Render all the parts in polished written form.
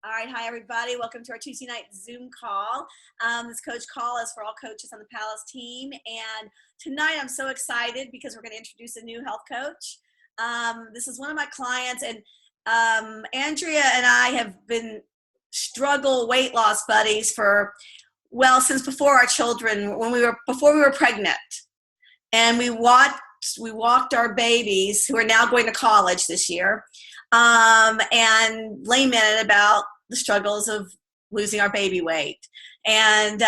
All right, hi everybody. Welcome to our Tuesday night Zoom call. This coach call is for all coaches on the Palace team. And tonight I'm so excited because we're going to introduce a new health coach. This is one of my clients, and Andrea and I have been struggle weight loss buddies for, well, since before our children, before we were pregnant. And we walked our babies, who are now going to college this year, and lamented about the struggles of losing our baby weight. And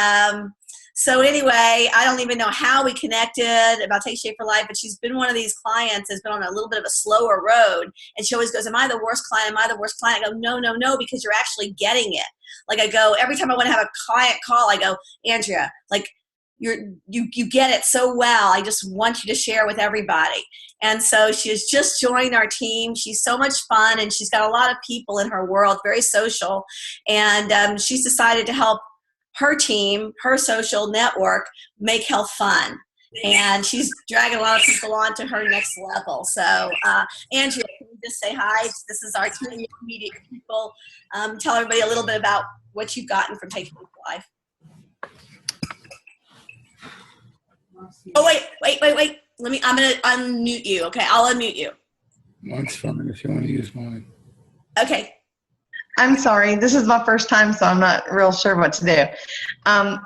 so anyway, I don't even know how we connected about Take Shape for Life, but she's been one of these clients that's been on a little bit of a slower road. And she always goes, am I the worst client? Am I the worst client? I go, no, because you're actually getting it. Like I go, every time I want to have a client call, I go, Andrea, like, you get it so well. I just want you to share with everybody. And so she has just joined our team. She's so much fun, and she's got a lot of people in her world, very social. And she's decided to help her team, her social network, make health fun. And she's dragging a lot of people on to her next level. So, Andrea, can you just say hi? This is our team, immediate people. Tell everybody a little bit about what you've gotten from Take Shape for Life. Oh, wait. I'm going to unmute you. Okay, I'll unmute you. Mine's fine if you want to use mine. Okay. I'm sorry. This is my first time, so I'm not real sure what to do.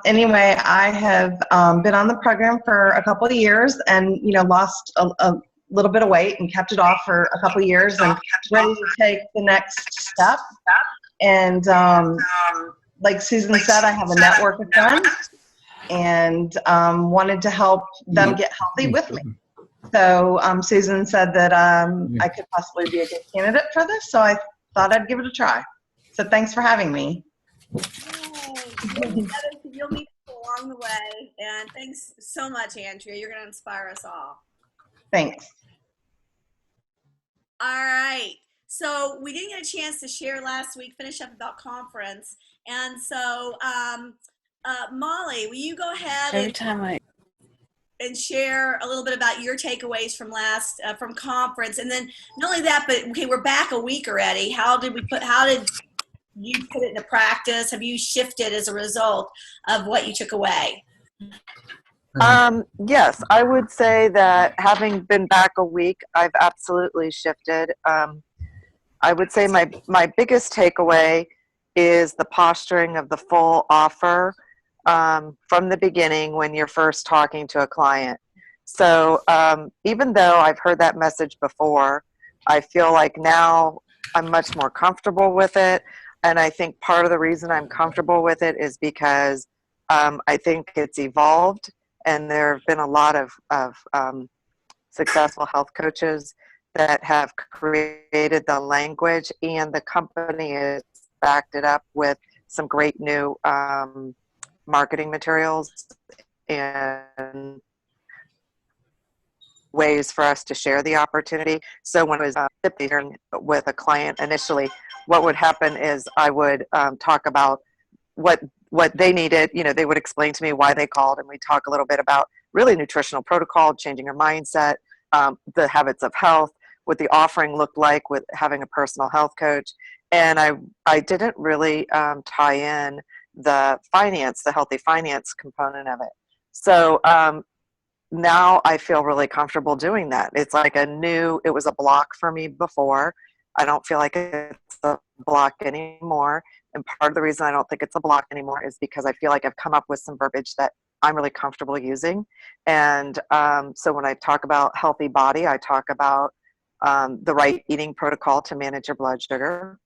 Anyway, I have been on the program for a couple of years and, lost a little bit of weight and kept it off for a couple of years and ready to take the next step. And like Susan said, I have a network of friends and wanted to help them get healthy with me. So Susan said that I could possibly be a good candidate for this, so I thought I'd give it a try. So thanks for having me. You'll meet people along the way, and thanks so much, Andrea. You're going to inspire us all. Thanks. All right. So we didn't get a chance to share last week, finish up about conference, and so Molly, will you go ahead and share a little bit about your takeaways from from conference? And then not only that, but okay, we're back a week already. How did you put it into practice? Have you shifted as a result of what you took away? Yes, I would say that having been back a week, I've absolutely shifted. I would say my biggest takeaway is the posturing of the full offer from the beginning when you're first talking to a client. So even though I've heard that message before, I feel like now I'm much more comfortable with it. And I think part of the reason I'm comfortable with it is because I think it's evolved, and there have been a lot of successful health coaches that have created the language, and the company has backed it up with some great new marketing materials and ways for us to share the opportunity. So when I was hearing with a client initially, what would happen is I would talk about what they needed. They would explain to me why they called, and we talk a little bit about really nutritional protocol, changing your mindset, the habits of health, what the offering looked like with having a personal health coach. And I didn't really tie in the healthy finance component of it. So now I feel really comfortable doing that. It's like it was a block for me before. I don't feel like it's a block anymore. And part of the reason I don't think it's a block anymore is because I feel like I've come up with some verbiage that I'm really comfortable using. And so when I talk about healthy body, I talk about the right eating protocol to manage your blood sugar.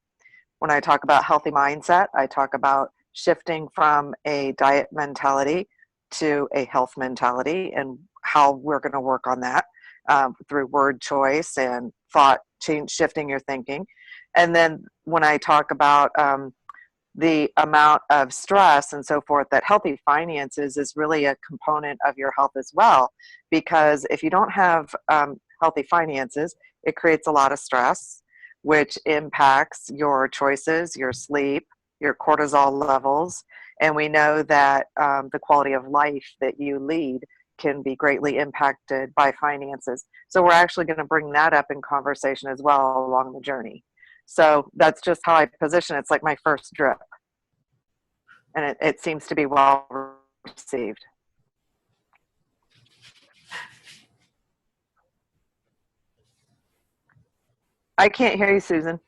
When I talk about healthy mindset, I talk about shifting from a diet mentality to a health mentality and how we're going to work on that through word choice and thought change, shifting your thinking. And then when I talk about the amount of stress and so forth, that healthy finances is really a component of your health as well. Because if you don't have healthy finances, it creates a lot of stress, which impacts your choices, your sleep, your cortisol levels. And we know that the quality of life that you lead can be greatly impacted by finances. So we're actually going to bring that up in conversation as well along the journey. So that's just how I position it. It's like my first drip. And it seems to be well received. I can't hear you, Susan.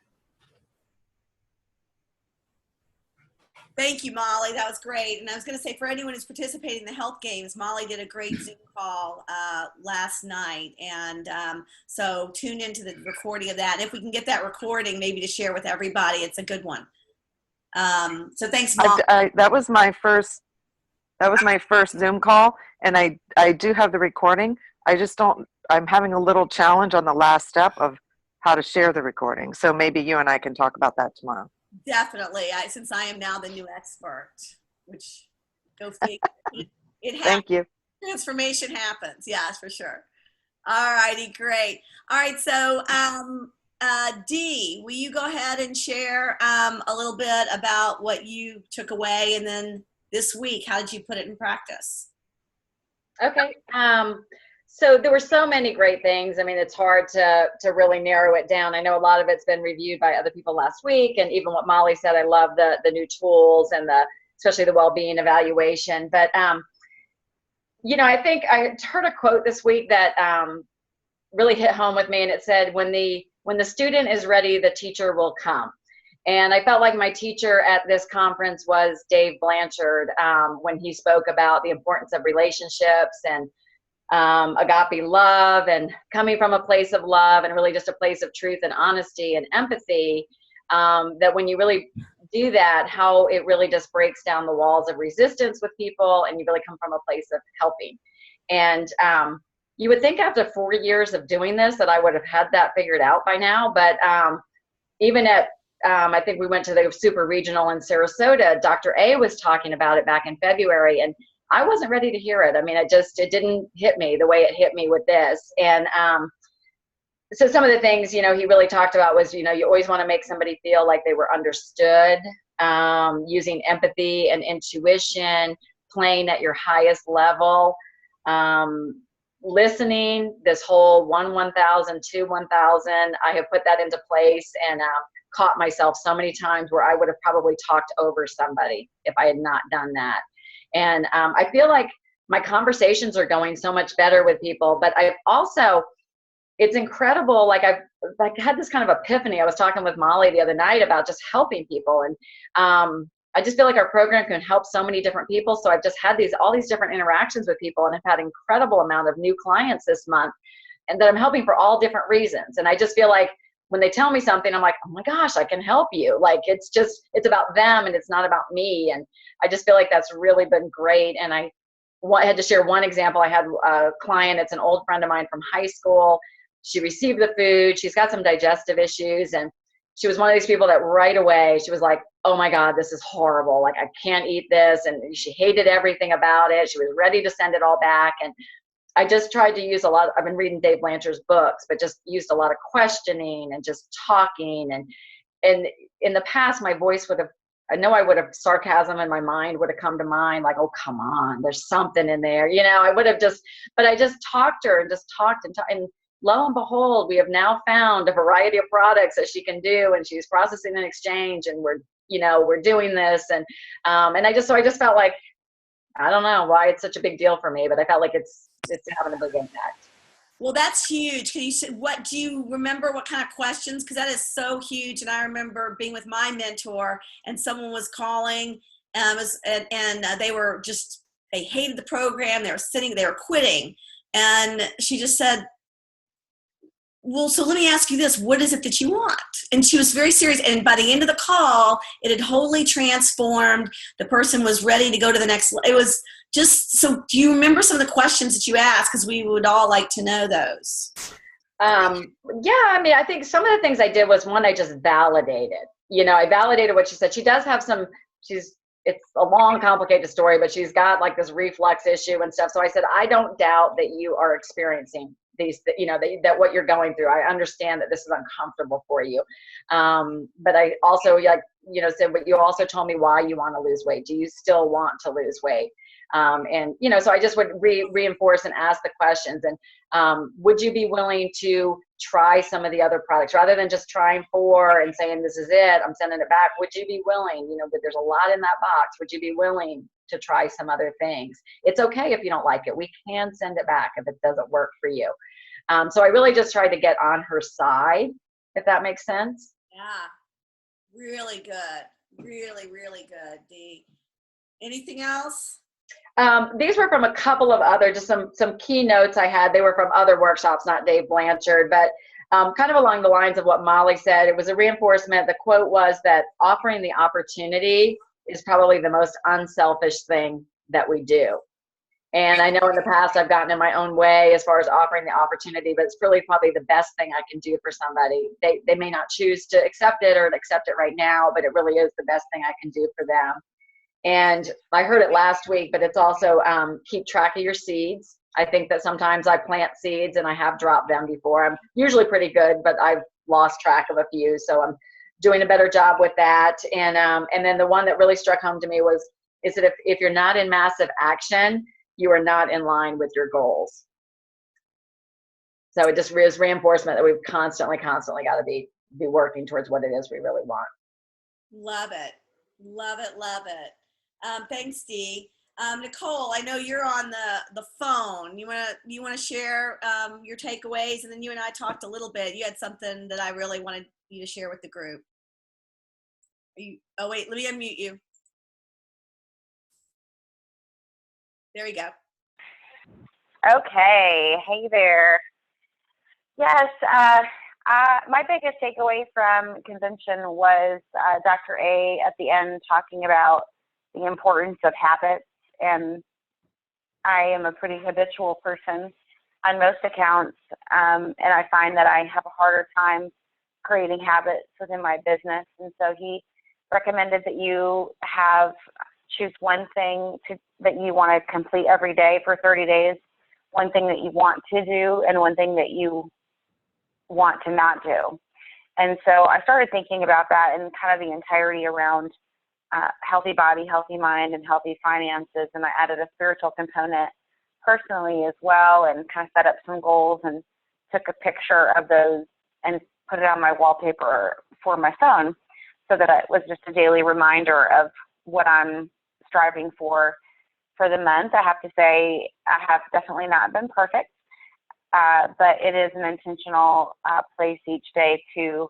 Thank you, Molly. That was great. And I was going to say, for anyone who's participating in the health games, Molly did a great Zoom call last night. And so tune into the recording of that. And if we can get that recording, maybe to share with everybody, it's a good one. So thanks, Molly. That was my first Zoom call. And I do have the recording. I'm having a little challenge on the last step of how to share the recording. So maybe you and I can talk about that tomorrow. Definitely. Since I am now the new expert, which go figure. It happens. Thank you. Transformation happens. Yes, for sure. All righty, great. All right, so Dee, will you go ahead and share a little bit about what you took away, and then this week, how did you put it in practice? Okay. So there were so many great things. I mean, it's hard to really narrow it down. I know a lot of it's been reviewed by other people last week, and even what Molly said, I love the new tools and especially the well-being evaluation. But you know, I think I heard a quote this week that really hit home with me, and it said, when the student is ready, the teacher will come. And I felt like my teacher at this conference was Dave Blanchard, when he spoke about the importance of relationships and agape love, and coming from a place of love and really just a place of truth and honesty and empathy, that when you really do that, how it really just breaks down the walls of resistance with people, and you really come from a place of helping. And you would think after 4 years of doing this that I would have had that figured out by now, but even at I think we went to the super regional in Sarasota, Dr. A was talking about it back in February, and I wasn't ready to hear it. I mean, it didn't hit me the way it hit me with this. And so some of the things, you know, he really talked about was, you know, you always want to make somebody feel like they were understood, using empathy and intuition, playing at your highest level, listening, this whole 1,000, 2, 1,000. I have put that into place, and caught myself so many times where I would have probably talked over somebody if I had not done that. And I feel like my conversations are going so much better with people, but I've also, it's incredible. Like I've had this kind of epiphany. I was talking with Molly the other night about just helping people. And I just feel like our program can help so many different people. So I've just had all these different interactions with people, and I've had incredible amount of new clients this month, and that I'm helping for all different reasons. And I just feel like when they tell me something, I'm like, oh my gosh, I can help you. Like, it's about them, and it's not about me. And I just feel like that's really been great. And I had to share one example. I had a client, it's an old friend of mine from high school. She received the food. She's got some digestive issues. And she was one of these people that right away, she was like, oh my God, this is horrible. Like, I can't eat this. And she hated everything about it. She was ready to send it all back. And I just tried to use I've been reading Dave Blanchard's books, but just used a lot of questioning and just talking. And in the past, my voice sarcasm in my mind would have come to mind, like, oh, come on, there's something in there. You know, but I just talked to her and just talked and lo and behold, we have now found a variety of products that she can do, and she's processing an exchange, and we're doing this. And I just felt like, I don't know why it's such a big deal for me, but I felt like it's having a big impact. Well, that's huge. Do you remember what kind of questions? Because that is so huge. And I remember being with my mentor, and someone was calling, and they hated the program. They were quitting. And she just said, well, so let me ask you this, what is it that you want? And she was very serious. And by the end of the call, it had wholly transformed. The person was ready to go to the next. It was just, so do you remember some of the questions that you asked? Because we would all like to know those. Yeah, I mean, I think some of the things I did was, one, I just validated. You know, I validated what she said. She does have it's a long, complicated story, but she's got like this reflux issue and stuff. So I said, I don't doubt that you are experiencing these, you know, that what you're going through. I understand that this is uncomfortable for you. But I also, like, you know, said, but you also told me why you want to lose weight. Do you still want to lose weight? And, you know, so I just would reinforce and ask the questions. And would you be willing to try some of the other products rather than just trying 4 and saying, this is it, I'm sending it back? Would you be willing, you know, but there's a lot in that box. Would you be willing to try some other things? It's okay if you don't like it. We can send it back if it doesn't work for you. So I really just tried to get on her side, if that makes sense. Yeah, really good. Really, really good, Dee. Anything else? These were from a couple of other, just some keynotes I had. They were from other workshops, not Dave Blanchard, but kind of along the lines of what Molly said. It was a reinforcement. The quote was that offering the opportunity is probably the most unselfish thing that we do. And I know in the past I've gotten in my own way as far as offering the opportunity, but it's really probably the best thing I can do for somebody. They may not choose to accept it or accept it right now, but it really is the best thing I can do for them. And I heard it last week, but it's also keep track of your seeds. I think that sometimes I plant seeds and I have dropped them before. I'm usually pretty good, but I've lost track of a few. So I'm doing a better job with that. And then the one that really struck home to me is that if you're not in massive action, you are not in line with your goals. So it just is reinforcement that we've constantly got to be working towards what it is we really want. Love it. Love it. Love it. Thanks, Dee. Nicole, I know you're on the phone. You wanna share your takeaways, and then you and I talked a little bit. You had something that I really wanted you to share with the group. Oh wait, let me unmute you. There we go. Okay, hey there. Yes, my biggest takeaway from convention was Dr. A at the end talking about the importance of habits, and I am a pretty habitual person on most accounts, and I find that I have a harder time creating habits within my business. And so he recommended that you choose one thing that you want to complete every day for 30 days, one thing that you want to do, and one thing that you want to not do. And so I started thinking about that and kind of the entirety around healthy body, healthy mind, and healthy finances. And I added a spiritual component personally as well, and kind of set up some goals and took a picture of those and put it on my wallpaper for my phone, so that it was just a daily reminder of what I'm striving for the month. I have to say I have definitely not been perfect, but it is an intentional place each day to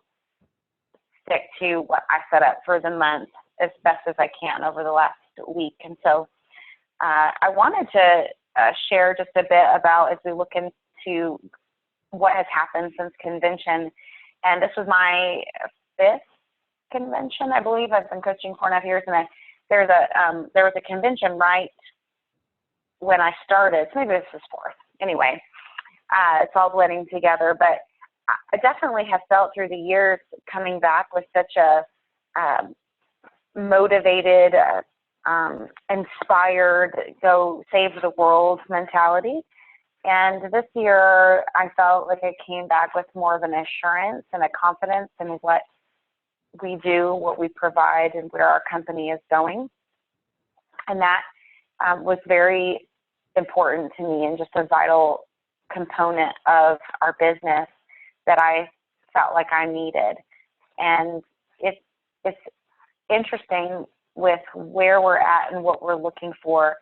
stick to what I set up for the month as best as I can over the last week. And so I wanted to share just a bit about, as we look into what has happened since convention. And this was my 5th convention, I believe. I've been coaching 4.5 years, and there was a convention right when I started. So maybe this was 4th. Anyway, it's all blending together. But I definitely have felt through the years coming back with such a motivated, inspired, go save the world mentality. And this year, I felt like I came back with more of an assurance and a confidence in what we do, what we provide, and where our company is going. And that was very important to me, and just a vital component of our business that I felt like I needed. And it's interesting with where we're at and what we're looking for.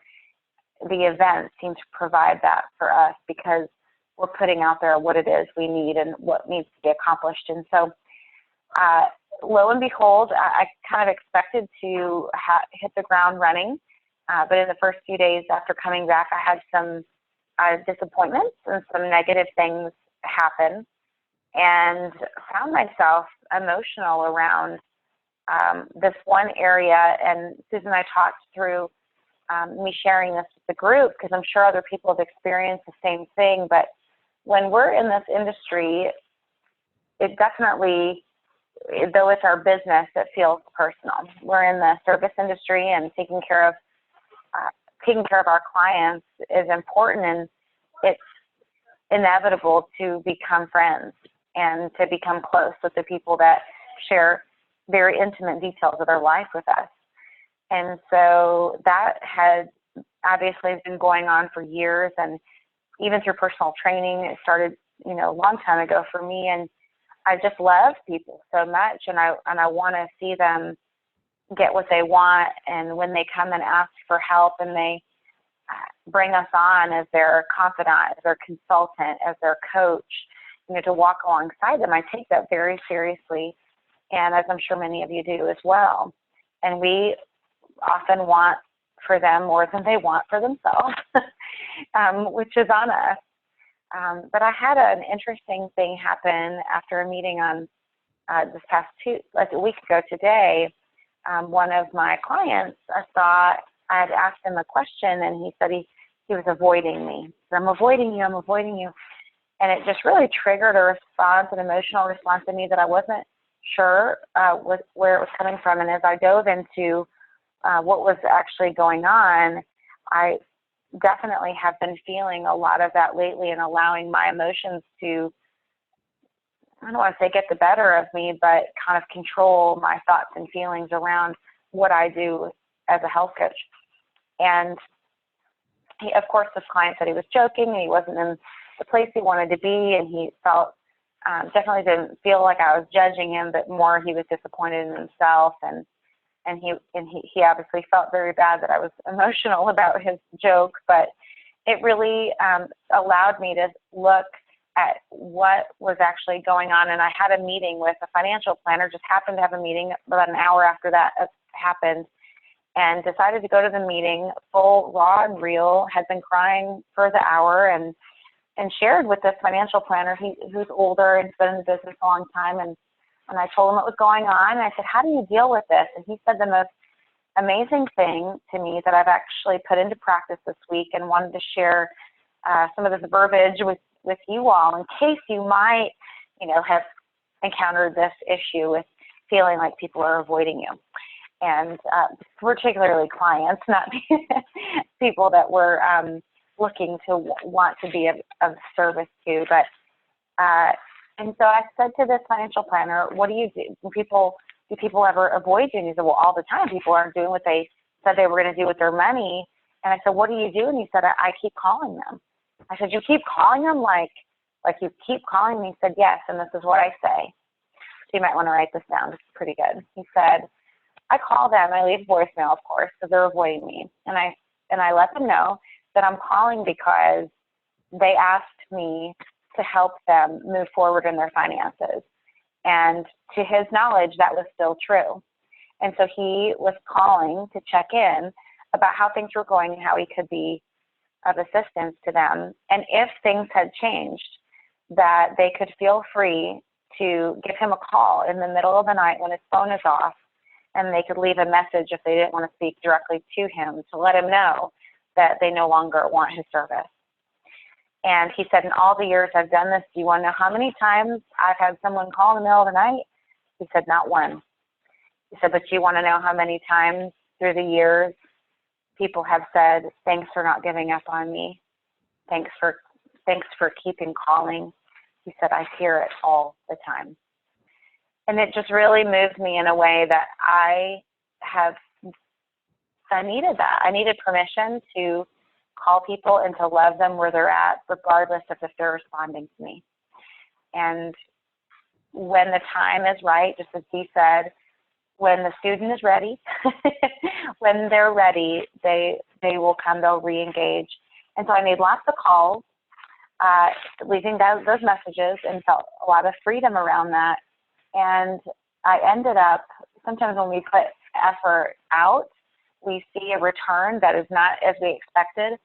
The events seem to provide that for us, because we're putting out there what it is we need and what needs to be accomplished. And so lo and behold, I kind of expected to hit the ground running. But in the first few days after coming back, I had some disappointments and some negative things happen, and found myself emotional around this one area. And Susan and I talked through me sharing this with the group, because I'm sure other people have experienced the same thing. But when we're in this industry, it definitely, though it's our business, it feels personal. We're in the service industry, and taking care of our clients is important, and it's inevitable to become friends and to become close with the people that share very intimate details of their life with us. And so that had obviously has been going on for years, and even through personal training, it started, you know, a long time ago for me. And I just love people so much, and I want to see them get what they want. And when they come and ask for help, and they bring us on as their confidant, as their consultant, as their coach, you know, to walk alongside them, I take that very seriously, and as I'm sure many of you do as well. And we often want for them more than they want for themselves, which is on us. But I had an interesting thing happen after a meeting on this past a week ago today. One of my clients, I had asked him a question, and he said he was avoiding me. He said, I'm avoiding you, I'm avoiding you. And it just really triggered a response, an emotional response in me that I wasn't sure where it was coming from. And as I dove into what was actually going on, I definitely have been feeling a lot of that lately, and allowing my emotions to, I don't want to say get the better of me, but kind of control my thoughts and feelings around what I do as a health coach. And he, of course, this client said he was joking, and he wasn't in the place he wanted to be, and he felt, definitely didn't feel like I was judging him, but more he was disappointed in himself, and he obviously felt very bad that I was emotional about his joke. But it really allowed me to look at what was actually going on. And I had a meeting with a financial planner, just happened to have a meeting about an hour after that happened, and decided to go to the meeting full, raw and real, had been crying for the hour, and shared with this financial planner who's older and been in the business a long time. And I told him what was going on, and I said, how do you deal with this? And he said the most amazing thing to me that I've actually put into practice this week, and wanted to share some of this verbiage with you all, in case you might, you know, have encountered this issue with feeling like people are avoiding you. And particularly clients, not people that we're looking to want to be of service to. But and so I said to this financial planner, what do you do? Do people ever avoid you? And he said, well, all the time. People aren't doing what they said they were going to do with their money. And I said, what do you do? And he said, I keep calling them. I said, you keep calling them like you keep calling me? He said, yes, and this is what I say. So you might want to write this down. This is pretty good. He said, I call them, I leave voicemail, of course, because they're avoiding me. And I let them know that I'm calling because they asked me to help them move forward in their finances. And to his knowledge, that was still true. And so he was calling to check in about how things were going and how he could be of assistance to them. And if things had changed, that they could feel free to give him a call in the middle of the night when his phone is off, and they could leave a message if they didn't want to speak directly to him, to let him know that they no longer want his service. And he said, in all the years I've done this, do you want to know how many times I've had someone call in the middle of the night? He said, not one. He said, but you want to know how many times through the years people have said, thanks for not giving up on me. Thanks for keeping calling. He said, I hear it all the time. And it just really moved me in a way that I needed that. I needed permission to call people and to love them where they're at, regardless of if they're responding to me. And when the time is right, just as he said, when the student is ready, when they're ready, they will come, they'll re-engage. And so I made lots of calls, leaving those messages, and felt a lot of freedom around that. And I ended up, sometimes when we put effort out, we see a return that is not as we expected.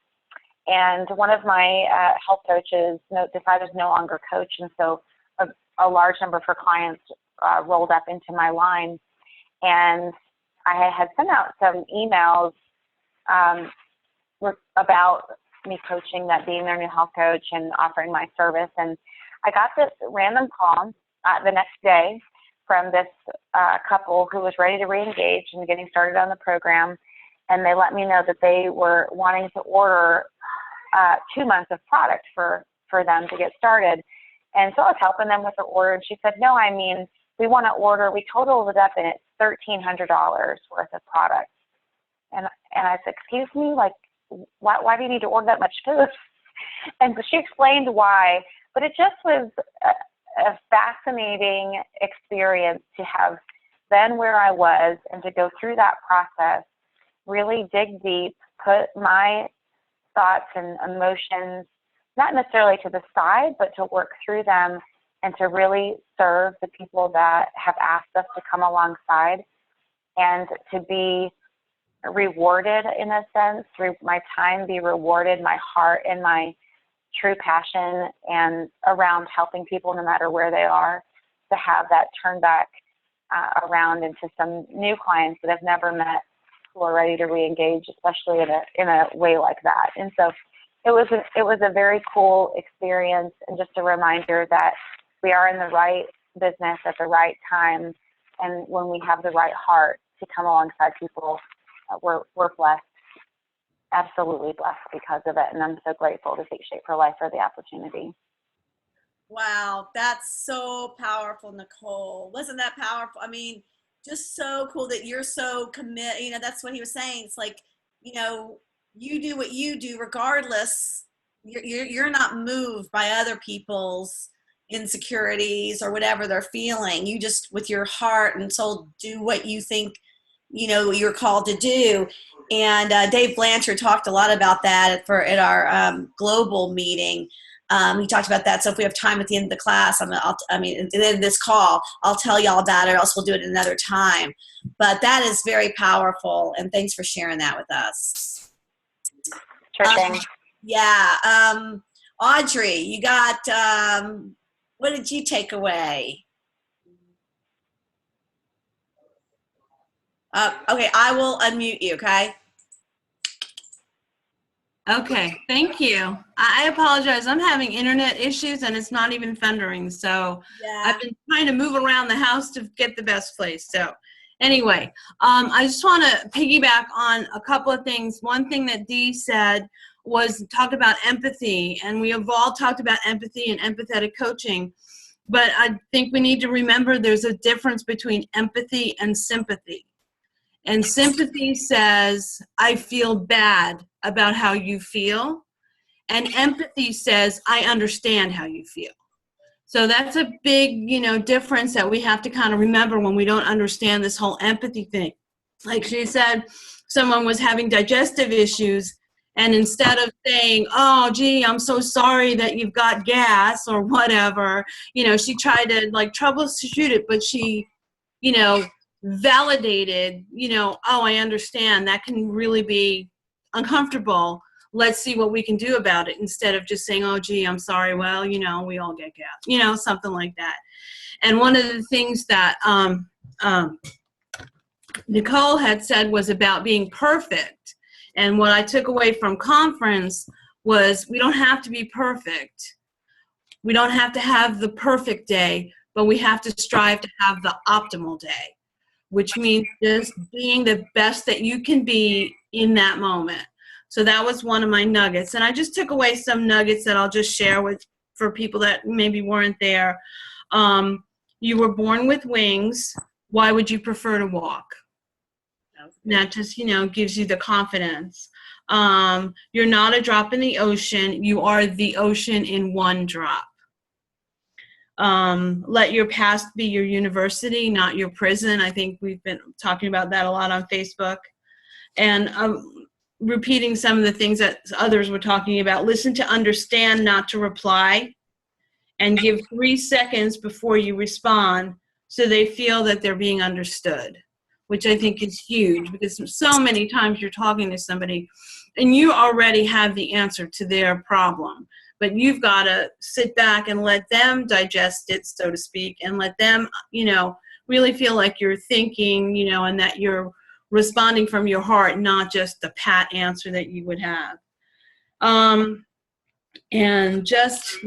And one of my health coaches decided to no longer coach, and so a large number of her clients rolled up into my line. And I had sent out some emails about me coaching, that being their new health coach and offering my service. And I got this random call the next day from this couple who was ready to re-engage and getting started on the program. And they let me know that they were wanting to order 2 months of product for them to get started. And so I was helping them with their order. And she said, no, I mean, we want to order, we totaled it up and it's $1,300 worth of product. And I said, excuse me, like why do you need to order that much food? And so she explained why, but it just was a fascinating experience to have been where I was and to go through that process, really dig deep, put my thoughts and emotions, not necessarily to the side, but to work through them and to really serve the people that have asked us to come alongside, and to be rewarded in a sense, through my time be rewarded, my heart and my true passion and around helping people no matter where they are, to have that turn back around into some new clients that I've never met who are ready to re-engage, especially in a way like that. And so it was a very cool experience, and just a reminder that we are in the right business at the right time, and when we have the right heart to come alongside people, we're blessed, absolutely blessed because of it. And I'm so grateful to Think Shape for Life for the opportunity. Wow, that's so powerful, Nicole. Wasn't that powerful? I mean, just so cool that you're so committed. You know, that's what he was saying. It's like, you know, you do what you do regardless. You're not moved by other people's insecurities or whatever they're feeling. You just, with your heart and soul, do what you think, you know, you're called to do. And Dave Blanchard talked a lot about that at our global meeting. He talked about that. So if we have time at the end of the class, at the end of this call, I'll tell y'all about it, or else we'll do it another time. But that is very powerful, and thanks for sharing that with us. Sure thing. Yeah. Audrey, you got, what did you take away? Okay, I will unmute you, okay? Okay, thank you. I apologize. I'm having internet issues and it's not even thundering. So Yeah. I've been trying to move around the house to get the best place. So anyway, I just want to piggyback on a couple of things. One thing that Dee said was talk about empathy, and we have all talked about empathy and empathetic coaching. But I think we need to remember there's a difference between empathy and sympathy. And sympathy says, I feel bad about how you feel. And empathy says, I understand how you feel. So that's a big, difference that we have to kind of remember when we don't understand this whole empathy thing. Like she said, someone was having digestive issues, and instead of saying, oh, gee, I'm so sorry that you've got gas or whatever, she tried to troubleshoot it, but she, validated, oh, I understand that can really be uncomfortable. Let's see what we can do about it, instead of just saying, oh, gee, I'm sorry. Well, we all get gas, something like that. And one of the things that Nicole had said was about being perfect. And what I took away from conference was we don't have to be perfect. We don't have to have the perfect day, but we have to strive to have the optimal day, which means just being the best that you can be in that moment. So that was one of my nuggets. And I just took away some nuggets that I'll just share for people that maybe weren't there. You were born with wings. Why would you prefer to walk? That just, gives you the confidence. You're not a drop in the ocean. You are the ocean in one drop. Let your past be your university, not your prison. I think we've been talking about that a lot on Facebook. And repeating some of the things that others were talking about. Listen to understand, not to reply. And give 3 seconds before you respond so they feel that they're being understood, which I think is huge, because so many times you're talking to somebody and you already have the answer to their problem. But you've got to sit back and let them digest it, so to speak, and let them, really feel like you're thinking, and that you're responding from your heart, not just the pat answer that you would have. And just,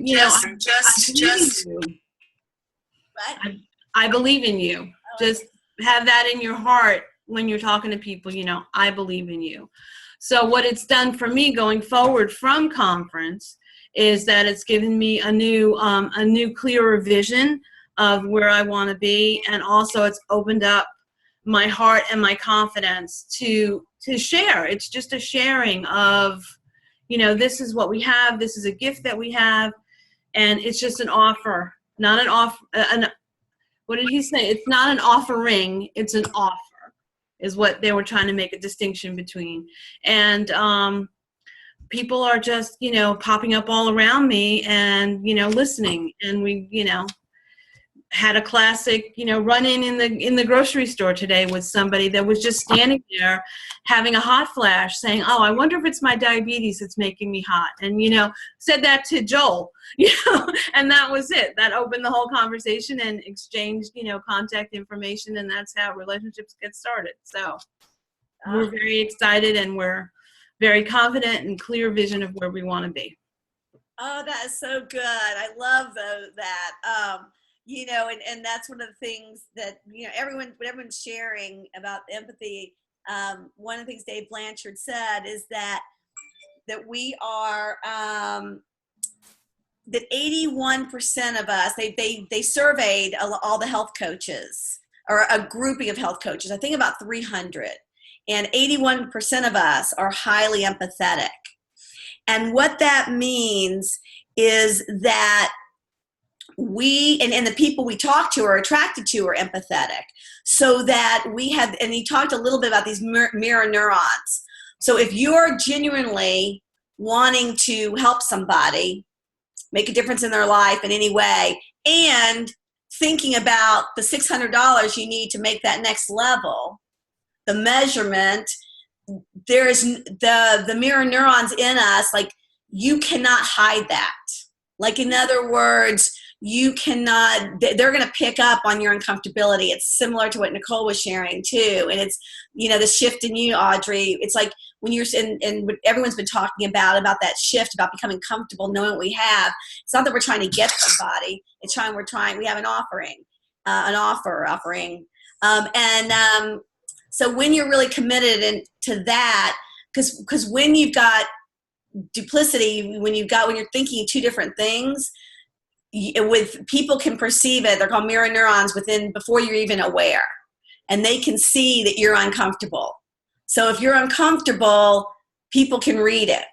I believe in you. Just have that in your heart when you're talking to people, I believe in you. So what it's done for me going forward from conference is that it's given me a new clearer vision of where I want to be. And also it's opened up my heart and my confidence to to share. It's just a sharing of, you know, this is what we have. This is a gift that we have. And it's just an offer, not an offer. What did he say? It's not an offering. It's an offer is what they were trying to make a distinction between. And people are just, you know, popping up all around me and, you know, listening. And we, you know, had a classic, you know, run in the grocery store today with somebody that was just standing there having a hot flash saying, oh, I wonder if it's my diabetes that's making me hot. And, you know, said that to Joel, you know, and that was it. That opened the whole conversation and exchanged, you know, contact information. And that's how relationships get started. So we're very excited and we're very confident and clear vision of where we want to be. Oh, that is so good. I love that. You know, and that's one of the things that, you know, everyone's sharing about empathy. One of the things Dave Blanchard said is that we are, that 81% of us, they surveyed all the health coaches, or a grouping of health coaches, I think about 300, and 81% of us are highly empathetic. And what that means is that we and the people we talk to are attracted to are empathetic, so that we have, and he talked a little bit about these mirror neurons. So if you're genuinely wanting to help somebody, make a difference in their life in any way, and thinking about the $600 you need to make that next level, the measurement, there's the mirror neurons in us, like you cannot hide that. Like, in other words, you cannot, they're going to pick up on your uncomfortability. It's similar to what Nicole was sharing too. And it's, you know, the shift in you, Audrey, it's like when you're, and what everyone's been talking about that shift, about becoming comfortable, knowing what we have. It's not that we're trying to get somebody. It's we have an offering, offering. So when you're really committed to that, because when you've got duplicity, when you're thinking two different things, with people can perceive it. They're called mirror neurons before you're even aware, and they can see that you're uncomfortable. So if you're uncomfortable, people can read it.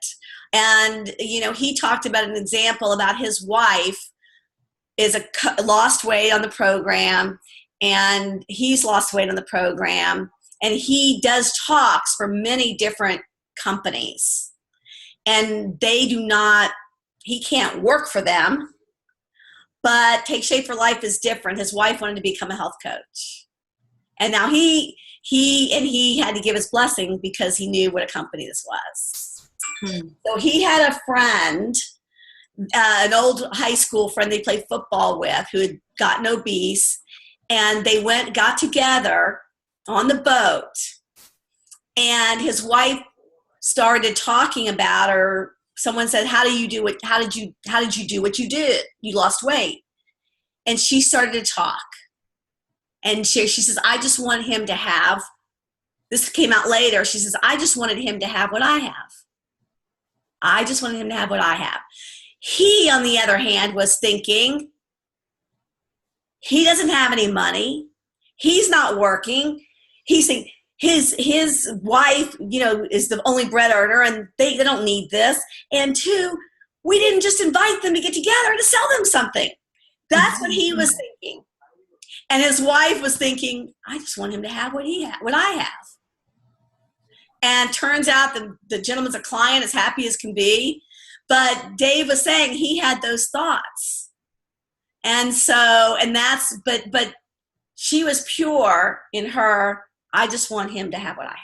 And, you know, he talked about an example about his wife lost weight on the program, and he's lost weight on the program, and he does talks for many different companies, and he can't work for them. But Take Shape for Life is different. His wife wanted to become a health coach. And now he had to give his blessing because he knew what a company this was. So he had a friend, an old high school friend they played football with, who had gotten obese, and they got together on the boat, and his wife started talking about her. Someone said, how did you do what you did? You lost weight. And she started to talk. And she says, I just want him to have, this came out later, she says, I just wanted him to have what I have. I just wanted him to have what I have. He, on the other hand, was thinking, he doesn't have any money. He's not working. He's thinking, his wife, you know, is the only bread earner, and they don't need this. And two, we didn't just invite them to get together to sell them something. That's what he was thinking. And his wife was thinking, I just want him to have what I have. And turns out the gentleman's a client, as happy as can be. But Dave was saying he had those thoughts. And so, but she was pure in her, I just want him to have what I have.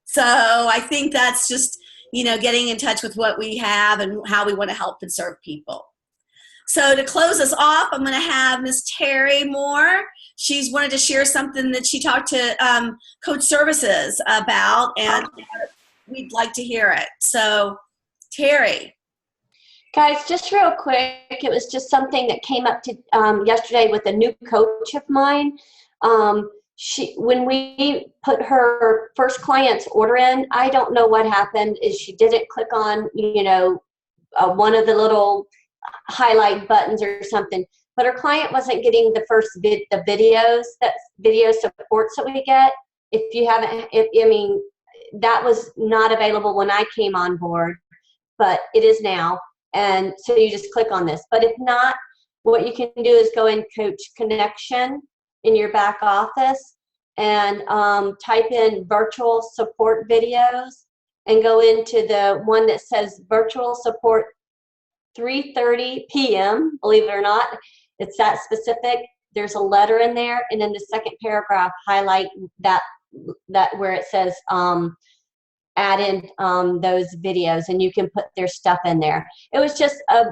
So I think that's just, you know, getting in touch with what we have and how we want to help and serve people. So to close us off, I'm going to have Miss Terry Moore. She's wanted to share something that she talked to Coach Services about, and we'd like to hear it. So Terry. Guys, just real quick, it was just something that came up to yesterday with a new coach of mine. When we put her first client's order in, I don't know what happened, is she didn't click on, you know, one of the little highlight buttons or something, but her client wasn't getting the first video supports that we get. if you haven't, I mean, that was not available when I came on board, but it is now. And so you just click on this. But if not, what you can do is go in Coach Connection in your back office and type in virtual support videos and go into the one that says virtual support 3:30 p.m. Believe it or not, it's that specific. There's a letter in there, and in the second paragraph, highlight that where it says add in those videos, and you can put their stuff in there. It was just a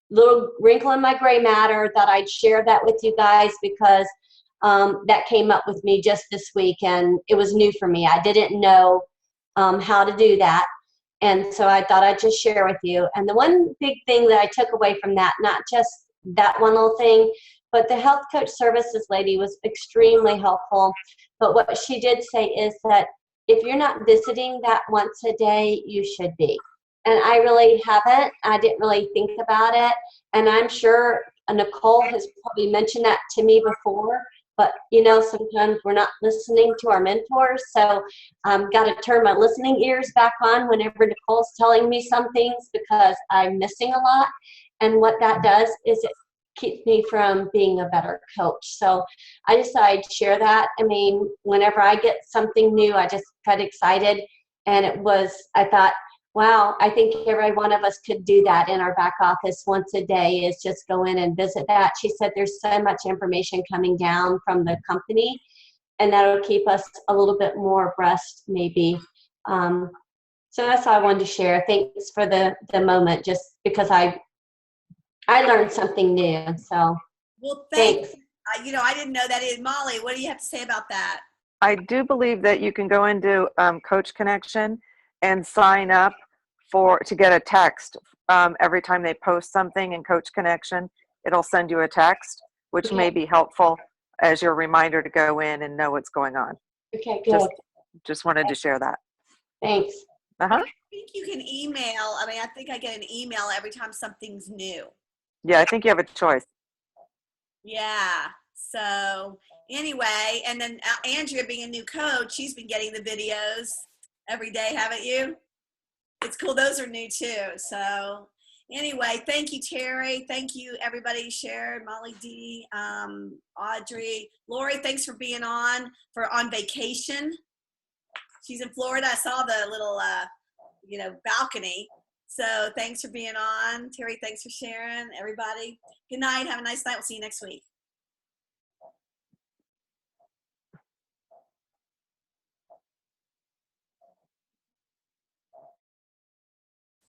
little wrinkle in my gray matter that I'd share that with you guys because that came up with me just this week, and it was new for me. I didn't know how to do that. And so I thought I'd just share with you. And the one big thing that I took away from that, not just that one little thing, but the health coach services lady was extremely helpful. But what she did say is that if you're not visiting that once a day, you should be. And I really haven't. I didn't really think about it. And I'm sure Nicole has probably mentioned that to me before. But, you know, sometimes we're not listening to our mentors. So I've got to turn my listening ears back on whenever Nicole's telling me some things because I'm missing a lot. And what that does is it keeps me from being a better coach. So I decided to share that. I mean, whenever I get something new, I just get excited. And I thought, wow, I think every one of us could do that in our back office once a day is just go in and visit that. She said there's so much information coming down from the company, and that'll keep us a little bit more abreast maybe. So that's all I wanted to share. Thanks for the moment, just because I learned something new. So Well, thanks. you know, I didn't know that. Molly, what do you have to say about that? I do believe that you can go into Coach Connection and sign up to get a text every time they post something in Coach Connection. It'll send you a text, which may be helpful as your reminder to go in and know what's going on. Okay, good. Just wanted to share that. Thanks. Uh-huh. I think you can email. I mean, I think I get an email every time something's new. Yeah, I think you have a choice. Yeah. So anyway, and then Andrea being a new coach, she's been getting the videos every day, haven't you? It's cool. Those are new too. So anyway, thank you, Terry. Thank you, everybody. Sharon, Molly D, Audrey, Lori. Thanks for being on vacation. She's in Florida. I saw the little, balcony. So thanks for being on, Terry. Thanks for sharing, everybody. Good night. Have a nice night. We'll see you next week.